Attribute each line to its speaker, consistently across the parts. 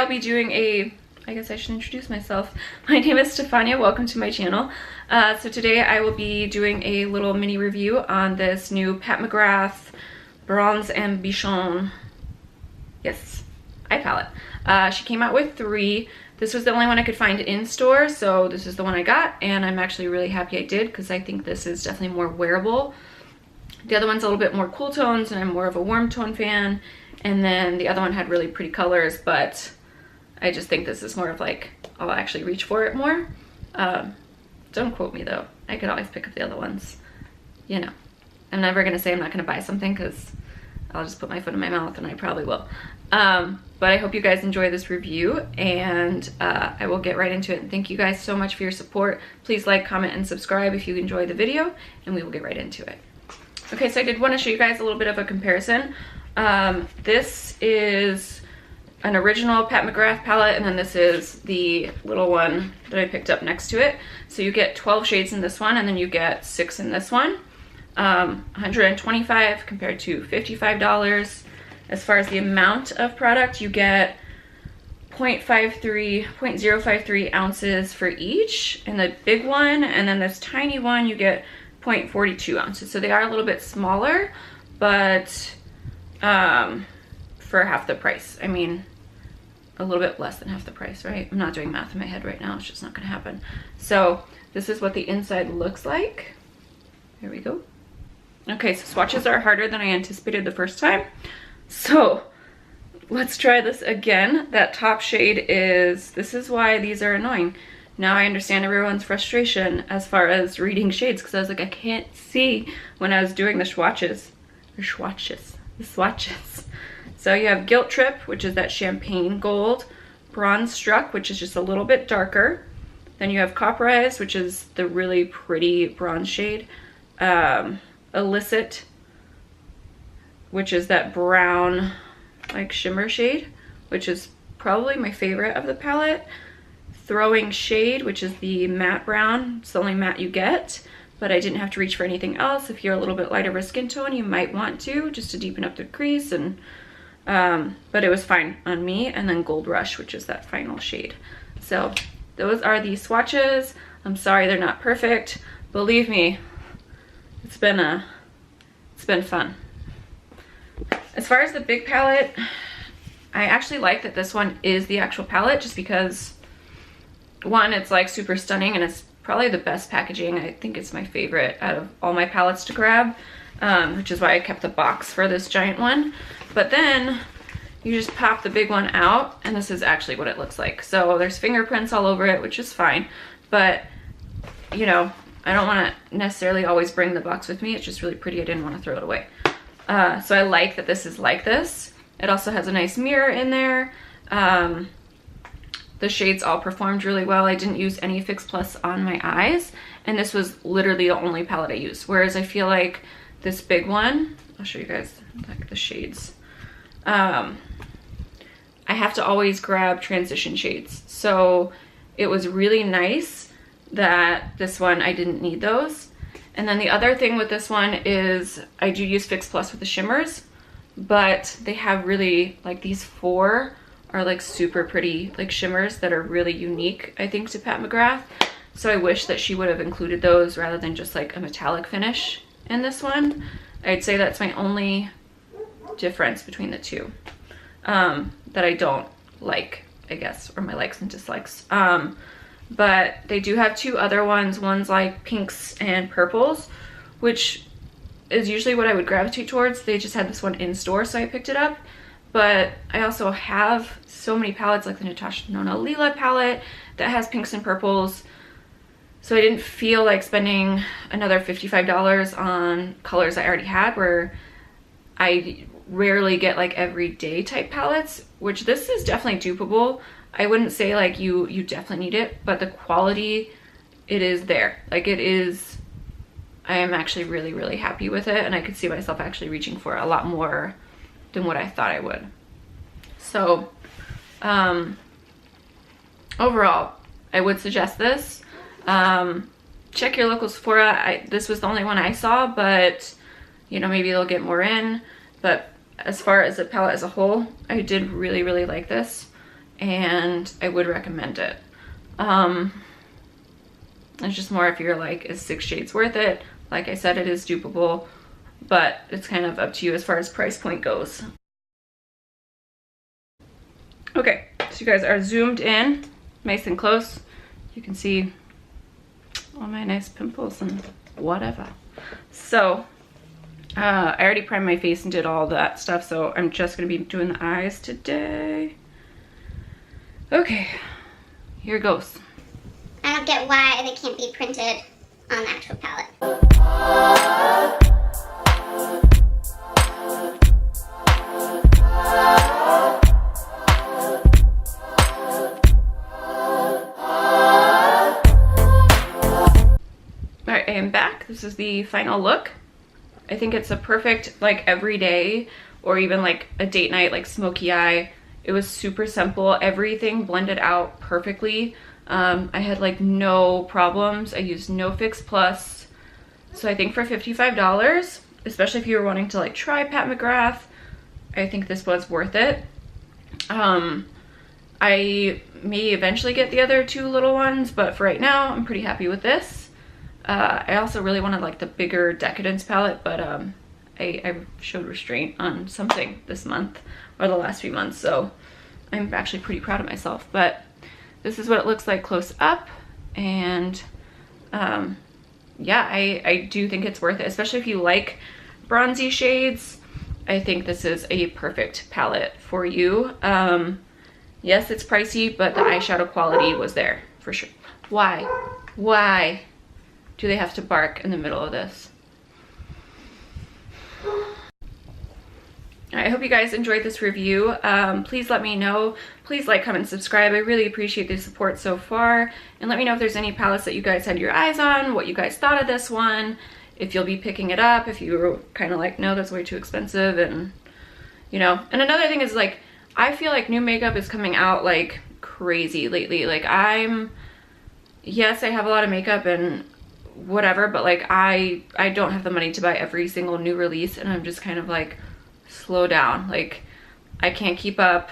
Speaker 1: I'll be doing I guess I should introduce myself. My name is Stefania, welcome to my channel. So today I will be doing a little mini review on this new Pat McGrath Bronze Ambition, yes, eye palette. She came out with 3. This was the only one I could find in store, so this is the one I got, and I'm actually really happy I did because I think this is definitely more wearable. The other one's a little bit more cool tones, and I'm more of a warm tone fan, and then the other one had really pretty colors, but I just think this is more of like, I'll actually reach for it more. Don't quote me though. I could always pick up the other ones. You know, I'm never gonna say I'm not gonna buy something because I'll just put my foot in my mouth, and I probably will. But I hope you guys enjoy this review, and I will get right into it. And thank you guys so much for your support. Please like, comment, and subscribe if you enjoy the video, and we will get right into it. Okay, so I did want to show you guys a little bit of a comparison. This is an original Pat McGrath palette, and then this is the little one that I picked up next to it. So you get 12 shades in this one, and then you get 6 in this one. $125 compared to $55. As far as the amount of product, you get 0.53 ounces for each in the big one, and then this tiny one you get 0.42 ounces. So they are a little bit smaller, but for half the price. I mean, a little bit less than half the price, right? I'm not doing math in my head right now. It's just not gonna happen. So this is what the inside looks like. Here we go. Okay, so swatches are harder than I anticipated the first time. So let's try this again. That top shade is, this is why these are annoying. Now I understand everyone's frustration as far as reading shades, because I was like, I can't see when I was doing the swatches. The swatches. So you have Guilt Trip, which is that champagne gold. Bronze Struck, which is just a little bit darker. Then you have Copperized, which is the really pretty bronze shade. Illicit, which is that brown like shimmer shade, which is probably my favorite of the palette. Throwing Shade, which is the matte brown. It's the only matte you get, but I didn't have to reach for anything else. If you're a little bit lighter of a skin tone, you might want to, just to deepen up the crease, and but it was fine on me. And then Gold Rush, which is that final shade. So those are the swatches. I'm sorry they're not perfect. Believe me, it's been fun. As far as the big palette, I actually like that this one is the actual palette, just because one, it's like super stunning, and it's probably the best packaging. I think it's my favorite out of all my palettes to grab, which is why I kept the box for this giant one. But then you just pop the big one out, and this is actually what it looks like. So there's fingerprints all over it, which is fine, but you know, I don't want to necessarily always bring the box with me. It's just really pretty. I didn't want to throw it away. So I like that this is like this. It also has a nice mirror in there. The shades all performed really well. I didn't use any Fix Plus on my eyes, and this was literally the only palette I used. Whereas I feel like this big one, I'll show you guys like the shades. I have to always grab transition shades. So it was really nice that this one, I didn't need those. And then the other thing with this one is I do use Fix Plus with the shimmers, but they have really, like, these 4 are like super pretty like shimmers that are really unique, I think, to Pat McGrath. So I wish that she would have included those rather than just like a metallic finish in this one. I'd say that's my only difference between the two that I don't like, I guess, or my likes and dislikes. But they do have 2 other ones. One's like pinks and purples, which is usually what I would gravitate towards. They just had this one in store, so I picked it up. But I also have so many palettes, like the Natasha Lila palette that has pinks and purples. So I didn't feel like spending another $55 on colors I already had, where I rarely get like everyday type palettes, which this is definitely dupable. I wouldn't say like you definitely need it, but the quality, it is there. Like it is, I am actually really, really happy with it, and I could see myself actually reaching for a lot more than what I thought I would. So overall, I would suggest this. Check your local Sephora. This was the only one I saw, but you know, maybe they'll get more in. But as far as the palette as a whole, I did really, really like this. and I would recommend it. It's just more if you're like, is 6 shades worth it? Like I said, it is dupable, but it's kind of up to you as far as price point goes. Okay, so you guys are zoomed in nice and close. You can see all my nice pimples and whatever. So I already primed my face and did all that stuff, so I'm just gonna be doing the eyes today. Okay, here goes.
Speaker 2: I don't get why they can't be printed on the actual palette.
Speaker 1: Alright, I am back. This is the final look. I think it's a perfect, like, everyday or even like a date night, like smoky eye. It was super simple. Everything blended out perfectly. I had like no problems. I used no Fix Plus. So I think for $55, especially if you were wanting to like try Pat McGrath, I think this was worth it. I may eventually get the other 2 little ones, but for right now, I'm pretty happy with this. I also really wanted like the bigger Decadence palette, but I showed restraint on something this month or the last few months, so I'm actually pretty proud of myself. But this is what it looks like close up, and yeah, I do think it's worth it, especially if you like bronzy shades. I think this is a perfect palette for you. Yes, it's pricey, but the eyeshadow quality was there for sure. Why do they have to bark in the middle of this? I hope you guys enjoyed this review. Please let me know. Please like, comment, subscribe. I really appreciate the support so far. And let me know if there's any palettes that you guys had your eyes on, what you guys thought of this one, if you'll be picking it up, if you were kind of like, no, that's way too expensive, and you know. And another thing is, like, I feel like new makeup is coming out like crazy lately. Like, yes, I have a lot of makeup and whatever, but like I don't have the money to buy every single new release, and I'm just kind of like, slow down. Like, I can't keep up.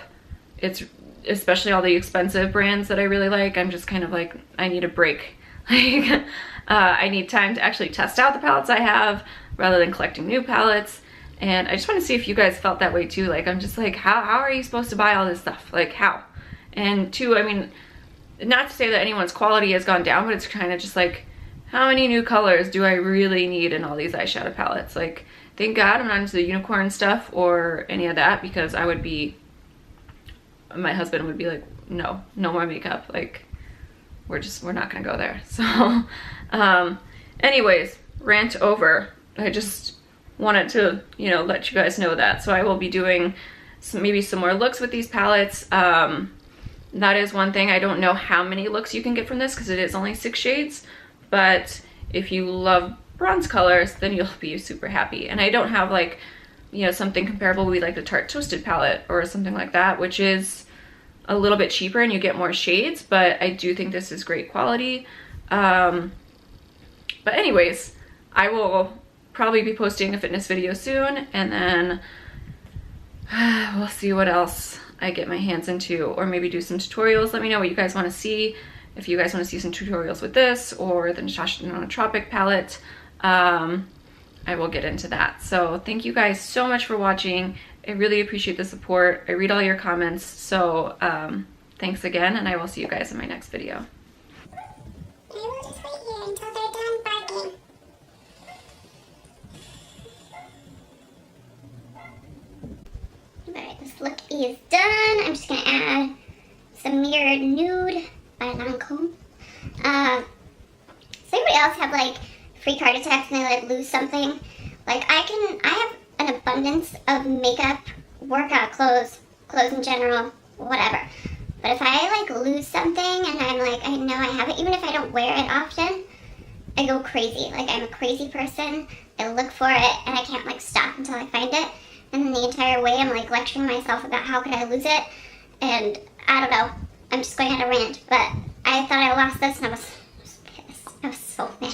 Speaker 1: It's especially all the expensive brands that I really like. I'm just kind of like, I need a break. Like, I need time to actually test out the palettes I have rather than collecting new palettes. And I just want to see if you guys felt that way too. Like, I'm just like, how are you supposed to buy all this stuff? Like, how? And two, I mean, not to say that anyone's quality has gone down, but it's kind of just like, how many new colors do I really need in all these eyeshadow palettes? Like, thank God I'm not into the unicorn stuff or any of that, because I would be, my husband would be like, no more makeup. Like, we're not gonna go there. So, anyways, rant over. I just wanted to, you know, let you guys know that. So I will be doing maybe some more looks with these palettes. That is one thing. I don't know how many looks you can get from this because it is only 6 shades, but if you love bronze colors, then you'll be super happy. And I don't have like, you know, something comparable with like the Tarte Toasted palette or something like that, which is a little bit cheaper and you get more shades, but I do think this is great quality. But anyways, I will probably be posting a fitness video soon, and then we'll see what else I get my hands into, or maybe do some tutorials. Let me know what you guys want to see. If you guys want to see some tutorials with this or the Natasha Tropic palette, I will get into that. So thank you guys so much for watching. I really appreciate the support. I read all your comments. So thanks again, and I will see you guys in my next video.
Speaker 2: I will just wait here until they're done barking. Alright, this look is done. I'm just gonna add some mirrored nude by Lancome. Does anybody else have like freak heart attacks and they like lose something? Like, I have an abundance of makeup, workout clothes in general, whatever. But if I like lose something and I'm like, I know I have it, even if I don't wear it often, I go crazy. Like, I'm a crazy person. I look for it and I can't like stop until I find it. And then the entire way I'm like lecturing myself about how could I lose it. And I don't know, I'm just going on a rant. But I thought I lost this and I was pissed. I was so mad.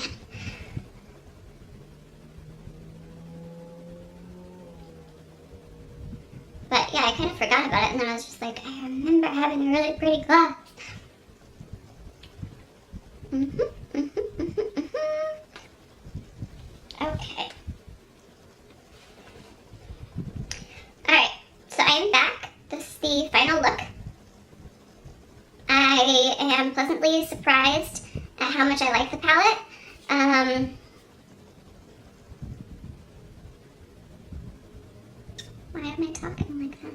Speaker 2: But yeah, I kind of forgot about it, and then I was just like, I remember having a really pretty gloss. Okay. Alright, so I am back. This is the final look. I am pleasantly surprised at how much I like the palette. Why am I talking like that?